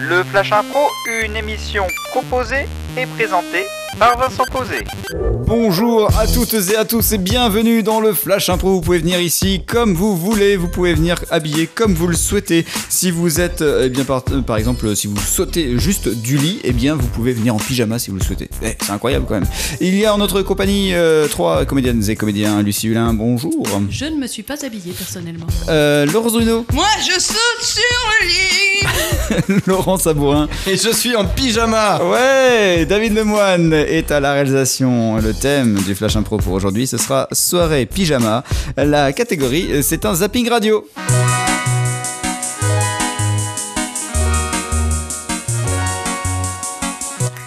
Le Flash Impro, une émission proposée et présentée par Vincent Posé. Bonjour à toutes et à tous et bienvenue dans le Flash Impro. Vous pouvez venir ici comme vous voulez, vous pouvez venir habillé comme vous le souhaitez. Si vous êtes, par exemple, si vous sautez juste du lit, vous pouvez venir en pyjama si vous le souhaitez. C'est incroyable quand même. Il y a en notre compagnie 3 comédiennes et comédiens. Lucie Hulin, bonjour. Je ne me suis pas habillée personnellement. Laurence Bruno. Moi je saute sur le lit. Laurent Sabourin. Et je suis en pyjama. Ouais, David Lemoine est à la réalisation. Le thème du Flash Impro pour aujourd'hui, ce sera soirée pyjama. La catégorie, c'est un zapping radio.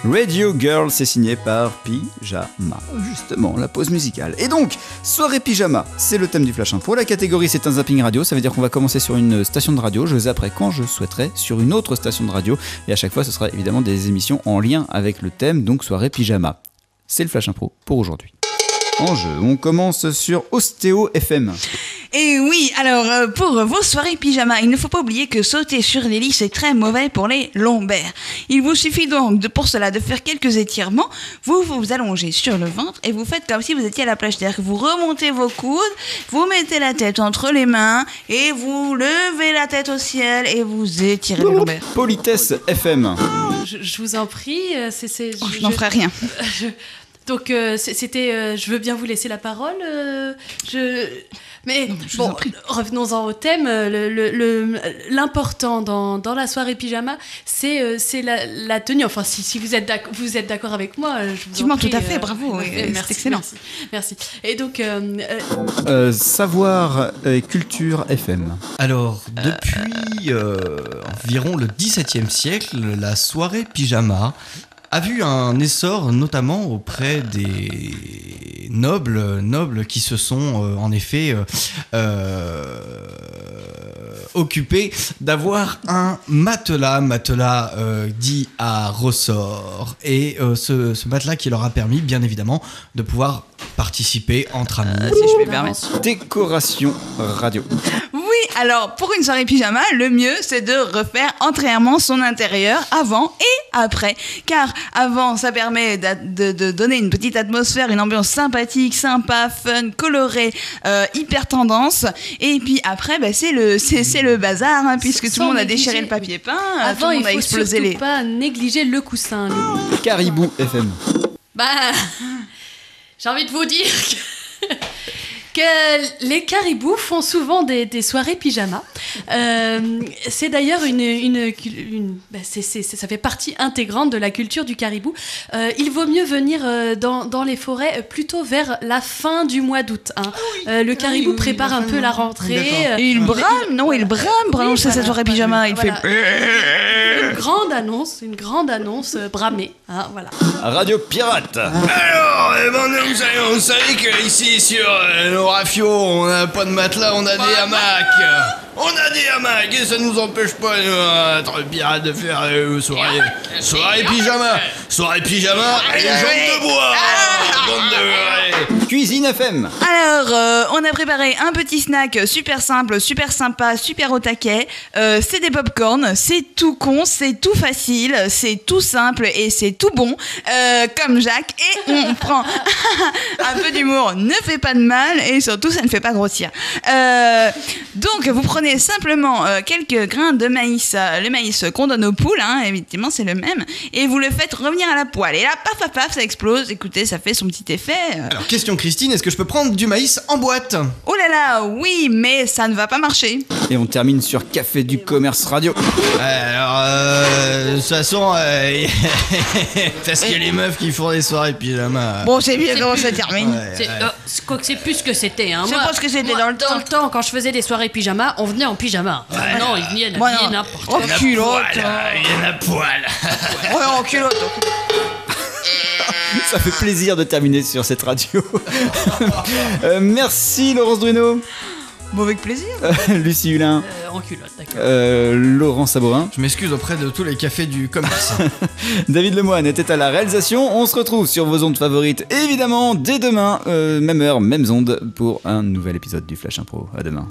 Radio Girl, c'est signé par Pyjama. Justement, la pause musicale. Et donc, soirée pyjama, c'est le thème du Flash Info. La catégorie, c'est un zapping radio. Ça veut dire qu'on va commencer sur une station de radio. Je zapperai quand je souhaiterai sur une autre station de radio. Et à chaque fois, ce sera évidemment des émissions en lien avec le thème, donc soirée pyjama. C'est le Flash Info pour aujourd'hui. En jeu, on commence sur Ostéo FM. Et oui, alors pour vos soirées pyjama, il ne faut pas oublier que sauter sur les lits c'est très mauvais pour les lombaires. Il vous suffit donc pour cela de faire quelques étirements, vous vous allongez sur le ventre et vous faites comme si vous étiez à la plage, c'est-à-dire que vous remontez vos coudes, vous mettez la tête entre les mains et vous levez la tête au ciel et vous étirez les lombaires. Politesse FM. Je vous en prie, je n'en ferai rien. Donc c'était, je veux bien vous laisser la parole. Mais bon, revenons-en au thème. L'important dans la soirée pyjama, c'est la tenue. Enfin, si vous êtes d'accord avec moi, je vous en prie. Tout à fait, bravo. Merci, c'est excellent. Merci. Et donc, Savoir et Culture FM. Alors, depuis environ le XVIIe siècle, la soirée pyjama a vu un essor notamment auprès des nobles qui se sont en effet occupés d'avoir un matelas dit à ressort, et ce matelas qui leur a permis bien évidemment de pouvoir participer entre amis. Si je vais permettre. Décoration radio. Oui, alors pour une soirée pyjama, le mieux c'est de refaire entièrement son intérieur avant et après, car avant ça permet de donner une petite atmosphère, une ambiance sympathique, sympa, fun, colorée, hyper tendance, et puis après c'est le bazar, hein, puisque tout le monde a déchiré le papier peint, avant tout le monde il a faut explosé surtout pas négliger le coussin. Caribou FM. J'ai envie de vous dire que les caribous font souvent des soirées pyjama. C'est d'ailleurs ça fait partie intégrante de la culture du caribou. Il vaut mieux venir dans les forêts plutôt vers la fin du mois d'août. Hein. Le caribou prépare un peu la rentrée. Il brame pendant cette soirée pyjama. Il fait une grande annonce bramée. Hein, voilà. Radio Pirate. Alors, vous savez qu'ici sur nos rafios, on n'a pas de matelas, on a des hamacs. On a des hamacs et ça nous empêche pas, être pirates, de faire soirée pyjama. Soirée pyjama et jambes de bois. Cuisine FM. Alors, on a préparé un petit snack super simple, super sympa, super au taquet. C'est des pop-corn, c'est tout con, c'est tout facile, c'est tout simple et c'est tout bon, comme Jacques. Et on prend un peu d'humour, ne fait pas de mal et surtout ça ne fait pas grossir. Donc, vous prenez simplement quelques grains de maïs, le maïs qu'on donne aux poules, hein, évidemment c'est le même, et vous le faites revenir à la poêle. Et là, paf, ça explose. Écoutez, ça fait son petit effet. Alors, question Christine, est-ce que je peux prendre du maïs en boîte ? Oh là là, oui, mais ça ne va pas marcher. Et on termine sur Café du Commerce Radio. Alors, de toute façon, parce qu'il y a les meufs qui font des soirées pyjama. Bon, c'est bien, ça termine. Quoi que c'est plus ce que c'était. Hein. Je pense que c'était dans le temps. Quand je faisais des soirées pyjama, on venait en pyjama. Non, ils venaient habillés n'importe quoi. En culotte. Il y en a poil. Ouais, en culotte. Ça fait plaisir de terminer sur cette radio. Merci Laurence Bruno. Bon, avec plaisir. Lucie Hulin. En culotte, d'accord. Laurent Sabourin. Je m'excuse auprès de tous les cafés du commerce. David Lemoine était à la réalisation. On se retrouve sur vos ondes favorites, évidemment, dès demain, même heure, mêmes ondes, pour un nouvel épisode du Flash Impro. À demain.